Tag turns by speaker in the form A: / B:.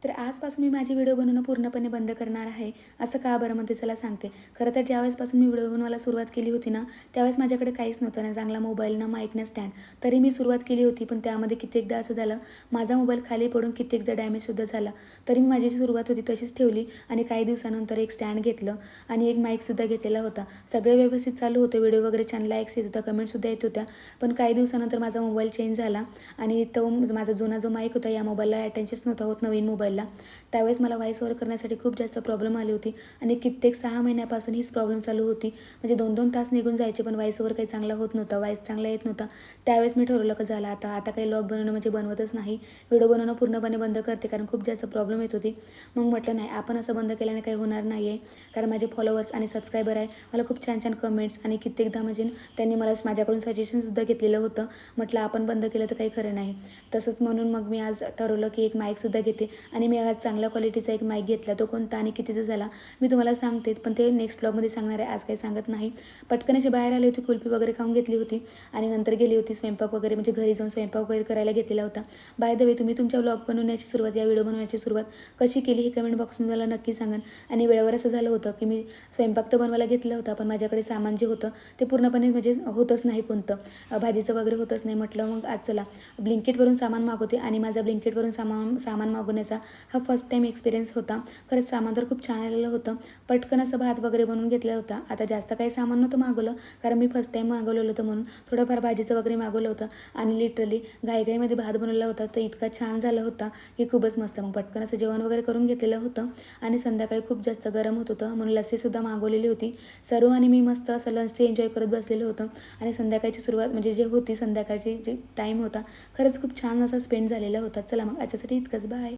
A: तर आजपासून मी माझी व्हिडिओ बनवणं पूर्णपणे बंद करणार आहे. असं का बरं म्हणते चला सांगते. खरं तर ज्यावेळेसपासून मी व्हिडिओ बनवायला सुरुवात केली होती ना, त्यावेळेस माझ्याकडे काहीच नव्हतं. ना चांगला मोबाईल, ना माईक, ना स्टँड. तरी मी सुरुवात केली होती, पण त्यामध्ये कित्येकदा असं झालं, माझा मोबाईल खाली पडून कित्येकदा डॅमेजसुद्धा झाला. तरी मी माझी जी सुरुवात होती तशीच ठेवली आणि काही दिवसानंतर एक स्टँड घेतलं आणि एक माईकसुद्धा घेतलेला होता. सगळे व्यवस्थित चालू होते. व्हिडिओ वगैरे छान लाईक्स येत होता, कमेंट्ससुद्धा येत होत्या. पण काही दिवसानंतर माझा मोबाईल चेंज झाला आणि तो माझा जुना जो माईक होता, या मोबाईलला अटॅचच नव्हता होत नवीन मोबाईलला. त्यावेळेस मला व्हॉईस ओव्हर करण्यासाठी खूप जास्त प्रॉब्लेम आली होती आणि कित्येक 6 महिन्यापासून हीच प्रॉब्लेम चालू होती. म्हणजे 2-2 तास निघून जायचे, पण व्हॉईस ओव्हर काही चांगला होत नव्हता, व्हॉईस चांगला येत नव्हता. त्यावेळेस मी ठरवलं की झालं आता काही व्लॉग बनवणं म्हणजे बनवतच नाही. व्हिडिओ बनवणं पूर्णपणे बंद करते, कारण खूप जास्त प्रॉब्लेम येत होती. मग म्हटलं नाही, आपण असं बंद केल्याने काही होणार नाही आहे. कारण माझे फॉलोअर्स आणि सबस्क्रायबर आहे. मला खूप छान छान कमेंट्स आणि कित्येकदा म्हणजे त्यांनी मला माझ्याकडून सजेशनसुद्धा घेतलेलं होतं. म्हटलं आपण बंद केलं तर काही खरं नाही. तसंच म्हणून मग मी आज ठरवलं की एक माईकसुद्धा घेते आणि मी आज चांगल्या क्वालिटीचा एक माईक घेतला. तो कोणता आणि कितीचा झाला मी तुम्हाला सांगते, पण ते नेक्स्ट ब्लॉगमध्ये सांगणार आहे, आज काही सांगत नाही. पटकन अशी बाहेर आली होती, कुल्फी वगैरे खाऊन घेतली होती आणि नंतर गेली होती स्वयंपाक वगैरे, म्हणजे घरी जाऊन स्वयंपाक वगैरे करायला घेतलेला होता. बाय द वे, तुम्ही तुमच्या ब्लॉग बनवण्याची सुरुवात, या व्हिडिओ बनवण्याची सुरुवात कशी केली हे कमेंट बॉक्समध्ये मला नक्की सांगा. आणि वेळेवर असं झालं होतं की मी स्वयंपाक तर बनवायला घेतला होता, पण माझ्याकडे सामान जे होतं ते पूर्णपणे म्हणजे होतच नाही कोणतं, भाजीचं वगैरे होतच नाही. म्हटलं मग आज चला ब्लिंकिटवरून सामान मागवते आणि माझा ब्लिंकिटवरून सामान मागवण्याचा हा फर्स्ट टाईम एक्सपिरियन्स होता. खरंच सामान तर खूप छान आलेलं होतं. पटकन असं भात वगैरे बनवून घेतला होता. आता जास्त काही सामान नव्हतं मागवलं, कारण मी फर्स्ट टाईम मागवलेलं होतं म्हणून. थोडंफार भाजीचं वगैरे मागवलं होतं आणि लिटरली घाईघाईमध्ये भात बनवला होता, तर इतका छान झाला होता की खूपच मस्त. मग पटकन असं जेवण वगैरे करून घेतलेलं होतं आणि संध्याकाळी खूप जास्त गरम होत होतं, म्हणून लस्सीसुद्धा मागवलेली होती. सर्व आणि मी मस्त असं लस्सी एन्जॉय करत बसलेलं होतं आणि संध्याकाळची सुरुवात म्हणजे जे होती, संध्याकाळची जे टाईम होता, खरंच खूप छान असा स्पेंड झालेला होता. चला मग आजच्यासाठी इतकंच, बाय.